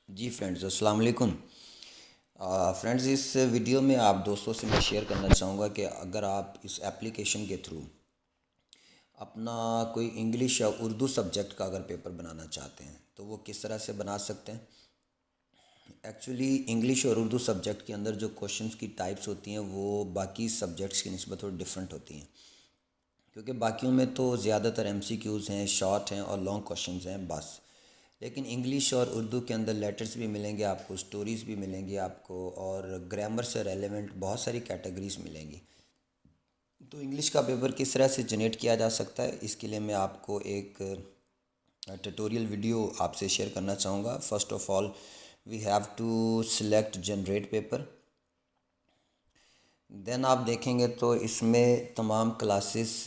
जी friends, अस्सलाम वालेकुम। Friends, इस वीडियो में आप दोस्तों से मैं शेयर करना चाहूँगा कि अगर आप इस एप्लीकेशन के थ्रू अपना कोई इंग्लिश या उर्दू सब्जेक्ट का अगर पेपर बनाना चाहते हैं तो वो किस तरह से बना सकते हैं। एक्चुअली इंग्लिश और उर्दू सब्जेक्ट के अंदर जो क्वेश्चंस की टाइप्स होती हैं वो बाकी सब्जेक्ट्स की निस्बत थोड़ी डिफरेंट होती हैं, क्योंकि बाकियों में तो ज़्यादातर एमसीक्यूज़ हैं, शॉर्ट हैं और लॉन्ग क्वेश्चंस हैं बस। लेकिन इंग्लिश और उर्दू के अंदर लेटर्स भी मिलेंगे आपको, स्टोरीज़ भी मिलेंगी आपको, और ग्रामर से रेलेवेंट बहुत सारी कैटेगरीज मिलेंगी। तो इंग्लिश का पेपर किस तरह से जनरेट किया जा सकता है, इसके लिए मैं आपको एक ट्यूटोरियल वीडियो आपसे शेयर करना चाहूँगा। First of all we have to select generate paper. Then आप देखेंगे तो इसमें तमाम क्लासेस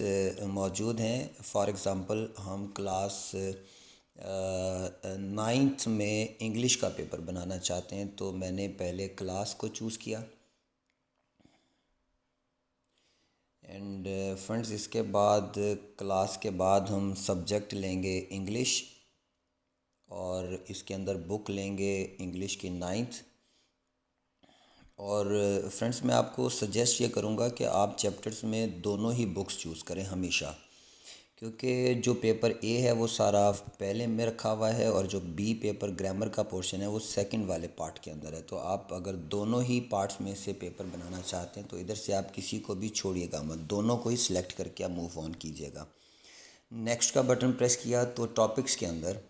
मौजूद हैं। फॉर एग्ज़ाम्पल हम क्लास नाइन्थ में इंग्लिश का पेपर बनाना चाहते हैं, तो मैंने पहले क्लास को चूज़ किया। एंड फ्रेंड्स, इसके बाद क्लास के बाद हम सब्जेक्ट लेंगे इंग्लिश, और इसके अंदर बुक लेंगे इंग्लिश की नाइन्थ। और फ्रेंड्स, मैं आपको सजेस्ट ये करूँगा कि आप चैप्टर्स में दोनों ही बुक्स चूज़ करें हमेशा, क्योंकि जो पेपर ए है वो सारा पहले में रखा हुआ है और जो बी पेपर ग्रामर का पोर्शन है वो सेकंड वाले पार्ट के अंदर है। तो आप अगर दोनों ही पार्ट्स में से पेपर बनाना चाहते हैं तो इधर से आप किसी को भी छोड़िएगा मत, दोनों को ही सिलेक्ट करके आप मूव ऑन कीजिएगा। नेक्स्ट का बटन प्रेस किया तो टॉपिक्स के अंदर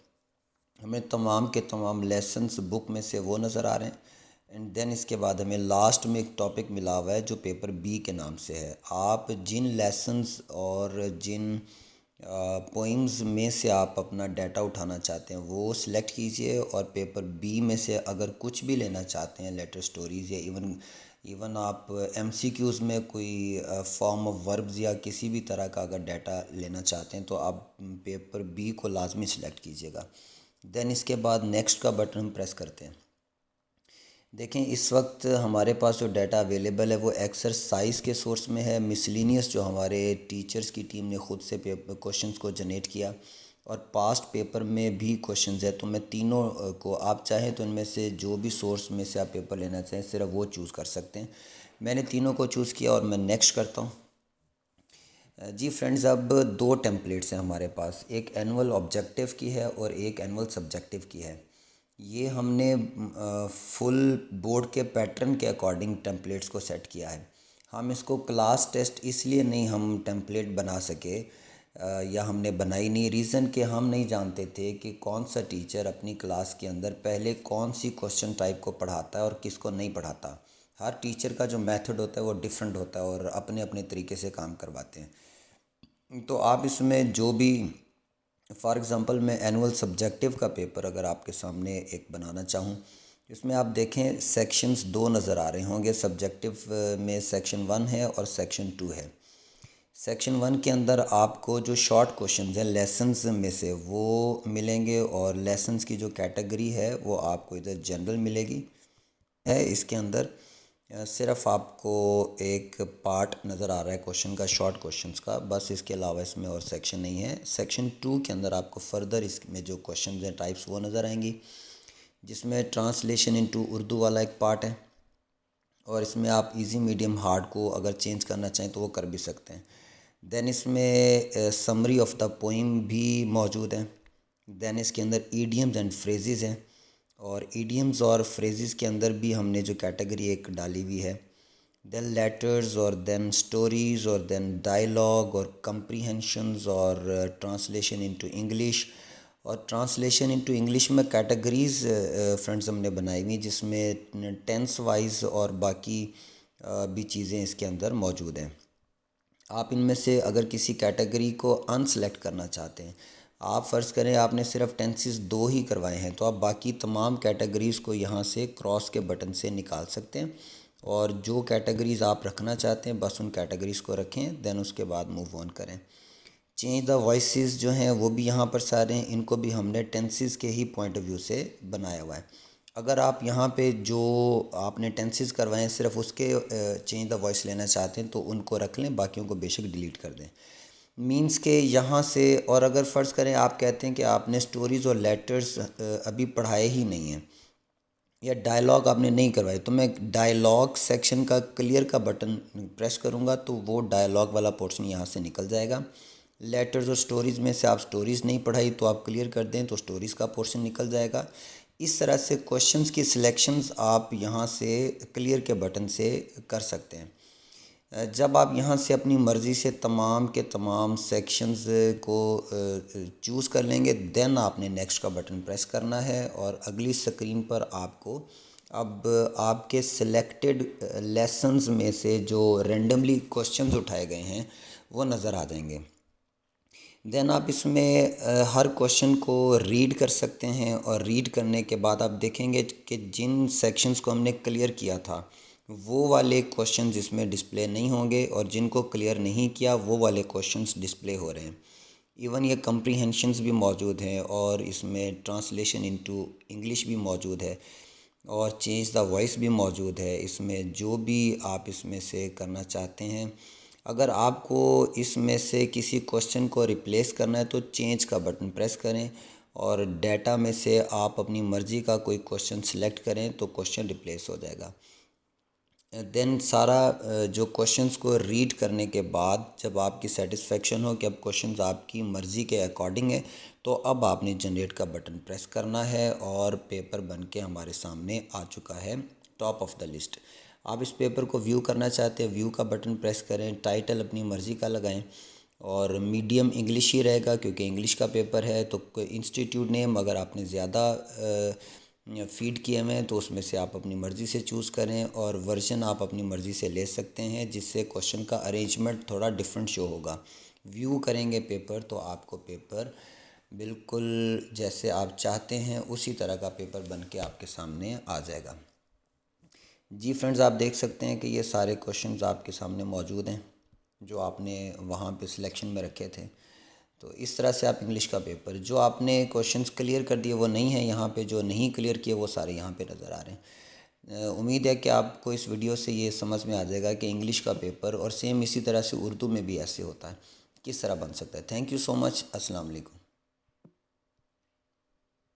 हमें तमाम के तमाम लेसन्स बुक में से वो नज़र आ रहे हैं। एंड देन इसके बाद हमें लास्ट में एक टॉपिक मिला हुआ है जो पेपर बी के नाम से है। आप जिन लेसन्स और जिन पोइम्स में से आप अपना डाटा उठाना चाहते हैं वो सिलेक्ट कीजिए, और पेपर बी में से अगर कुछ भी लेना चाहते हैं, लेटर स्टोरीज़ या इवन इवन आप एमसीक्यूज़ में कोई फॉर्म ऑफ वर्ब्स या किसी भी तरह का अगर डाटा लेना चाहते हैं तो आप पेपर बी को लाजमी सिलेक्ट कीजिएगा। देन इसके बाद नेक्स्ट का बटन हम प्रेस करते हैं। देखें, इस वक्त हमारे पास जो डाटा अवेलेबल है वो एक्सरसाइज के सोर्स में है, मिसलिनियस जो हमारे टीचर्स की टीम ने ख़ुद से पेपर क्वेश्चंस को जनरेट किया, और पास्ट पेपर में भी क्वेश्चंस है। तो मैं तीनों को, आप चाहें तो इनमें से जो भी सोर्स में से आप पेपर लेना चाहें सिर्फ वो चूज़ कर सकते हैं। मैंने तीनों को चूज़ किया और मैं नेक्स्ट करता हूँ। जी फ्रेंड्स, अब दो टेम्पलेट्स हैं हमारे पास, एक एनुअल ऑब्जेक्टिव की है और एक एनुअल सब्जेक्टिव की है। ये हमने फुल बोर्ड के पैटर्न के अकॉर्डिंग टेम्पलेट्स को सेट किया है। हम इसको क्लास टेस्ट इसलिए नहीं हम टेम्पलेट बना सके, या हमने बनाई नहीं, रीज़न कि हम नहीं जानते थे कि कौन सा टीचर अपनी क्लास के अंदर पहले कौन सी क्वेश्चन टाइप को पढ़ाता है और किसको नहीं पढ़ाता। हर टीचर का जो मेथड होता है वो डिफरेंट होता है और अपने अपने तरीके से काम करवाते हैं। तो आप इसमें जो भी, फॉर एग्ज़ाम्पल मैं एनुअल सब्जेक्टिव का पेपर अगर आपके सामने एक बनाना चाहूँ, इसमें आप देखें सेक्शंस दो नज़र आ रहे होंगे। सब्जेक्टिव में सेक्शन 1 है और सेक्शन 2 है। सेक्शन 1 के अंदर आपको जो शॉर्ट क्वेश्चंस हैं लेसन्स में से वो मिलेंगे, और लेसन्स की जो कैटेगरी है वो आपको इधर जनरल मिलेगी है। इसके अंदर सिर्फ आपको एक पार्ट नज़र आ रहा है क्वेश्चन का, शॉर्ट क्वेश्चंस का, बस। इसके अलावा इसमें और सेक्शन नहीं है। सेक्शन 2 के अंदर आपको फर्दर इसमें जो क्वेश्चन हैं टाइप्स वो नज़र आएंगी, जिसमें ट्रांसलेशन इनटू उर्दू वाला एक पार्ट है, और इसमें आप इजी मीडियम हार्ड को अगर चेंज करना चाहें तो वो कर भी सकते हैं। देन इसमें समरी ऑफ द पोइम भी मौजूद है। देन इसके अंदर ईडियम्स एंड फ्रेजेस हैं, और ईडियम्स और फ्रेजेस के अंदर भी हमने जो कैटेगरी एक डाली हुई है। देन लेटर्स, और देन स्टोरीज़, और देन डायलॉग, और कंप्रीहेंशंस, और ट्रांसलेशन इनटू इंग्लिश। और ट्रांसलेशन इनटू इंग्लिश में कैटेगरीज़ फ्रेंड्स हमने बनाई हुई, जिसमें टेंस वाइज और बाकी भी चीज़ें इसके अंदर मौजूद हैं। आप इनमें से अगर किसी कैटेगरी को अनसेलेक्ट करना चाहते हैं, आप फ़र्ज़ करें आपने सिर्फ टेंसेस दो ही करवाए हैं, तो आप बाकी तमाम कैटेगरीज़ को यहाँ से क्रॉस के बटन से निकाल सकते हैं, और जो कैटेगरीज़ आप रखना चाहते हैं बस उन कैटेगरीज़ को रखें। देन उसके बाद मूव ऑन करें। चेंज द वॉइसेस जो हैं वो भी यहाँ पर सारे हैं, इनको भी हमने टेंसेस के ही पॉइंट ऑफ व्यू से बनाया हुआ है। अगर आप यहाँ पे जो आपने टेंसेस करवाए हैं सिर्फ उसके चेंज द वॉइस लेना चाहते हैं तो उनको रख लें, बाकियों को बेशक डिलीट कर दें। मींस के यहाँ से, और अगर फ़र्ज़ करें आप कहते हैं कि आपने स्टोरीज़ और लेटर्स अभी पढ़ाए ही नहीं हैं, या डायलॉग आपने नहीं करवाई तो मैं डायलॉग सेक्शन का क्लियर का बटन प्रेस करूँगा तो वो डायलॉग वाला पोर्शन यहाँ से निकल जाएगा। लेटर्स और स्टोरीज़ में से आप स्टोरीज़ नहीं पढ़ाई तो आप क्लियर कर दें तो स्टोरीज़ का पोर्शन निकल जाएगा। इस तरह से क्वेश्चंस की सिलेक्शंस आप यहाँ से क्लियर के बटन से कर सकते हैं। जब आप यहाँ से अपनी मर्ज़ी से तमाम के तमाम सेक्शंस को चूज़ कर लेंगे देन आपने नेक्स्ट का बटन प्रेस करना है और अगली स्क्रीन पर आपको अब आपके सिलेक्टेड लेसन्स में से जो रेंडमली क्वेश्चंस उठाए गए हैं वो नज़र आ जाएंगे। देन आप इसमें हर क्वेश्चन को रीड कर सकते हैं और रीड करने के बाद आप देखेंगे कि जिन सेक्शंस को हमने क्लियर किया था वो वाले क्वेश्चंस इसमें डिस्प्ले नहीं होंगे और जिनको क्लियर नहीं किया वो वाले क्वेश्चंस डिस्प्ले हो रहे हैं। इवन ये कम्प्रीहेंशंस भी मौजूद हैं और इसमें ट्रांसलेशन इनटू इंग्लिश भी मौजूद है और चेंज द वॉइस भी मौजूद है। इसमें जो भी आप इसमें से करना चाहते हैं, अगर आपको इसमें से किसी क्वेश्चन को रिप्लेस करना है तो चेंज का बटन प्रेस करें और डाटा में से आप अपनी मर्ज़ी का कोई क्वेश्चन सिलेक्ट करें तो क्वेश्चन रिप्लेस हो जाएगा। देन सारा जो क्वेश्चंस को रीड करने के बाद जब आपकी सेटिस्फेक्शन हो कि अब क्वेश्चंस आपकी मर्ज़ी के अकॉर्डिंग है तो अब आपने जनरेट का बटन प्रेस करना है और पेपर बन के हमारे सामने आ चुका है टॉप ऑफ द लिस्ट। आप इस पेपर को व्यू करना चाहते हैं, व्यू का बटन प्रेस करें, टाइटल अपनी मर्ज़ी का लगाएं और मीडियम इंग्लिश ही रहेगा क्योंकि इंग्लिश का पेपर है। तो इंस्टीट्यूट नेम अगर आपने ज़्यादा फ़ीड किए हुए हैं तो उसमें से आप अपनी मर्ज़ी से चूज़ करें और वर्जन आप अपनी मर्ज़ी से ले सकते हैं जिससे क्वेश्चन का अरेंजमेंट थोड़ा डिफरेंट शो होगा। व्यू करेंगे पेपर तो आपको पेपर बिल्कुल जैसे आप चाहते हैं उसी तरह का पेपर बन के आपके सामने आ जाएगा। जी फ्रेंड्स, आप देख सकते हैं कि ये सारे क्वेश्चंस आपके सामने मौजूद हैं जो आपने वहाँ पे सिलेक्शन में रखे थे। तो इस तरह से आप इंग्लिश का पेपर जो आपने क्वेश्चंस क्लियर कर दिए वो नहीं है यहाँ पे, जो नहीं क्लियर किए वो सारे यहाँ पे नज़र आ रहे हैं। उम्मीद है कि आपको इस वीडियो से ये समझ में आ जाएगा कि इंग्लिश का पेपर और सेम इसी तरह से उर्दू में भी ऐसे होता है, किस तरह बन सकता है। Thank you so much. अस्सलाम वालेकुम।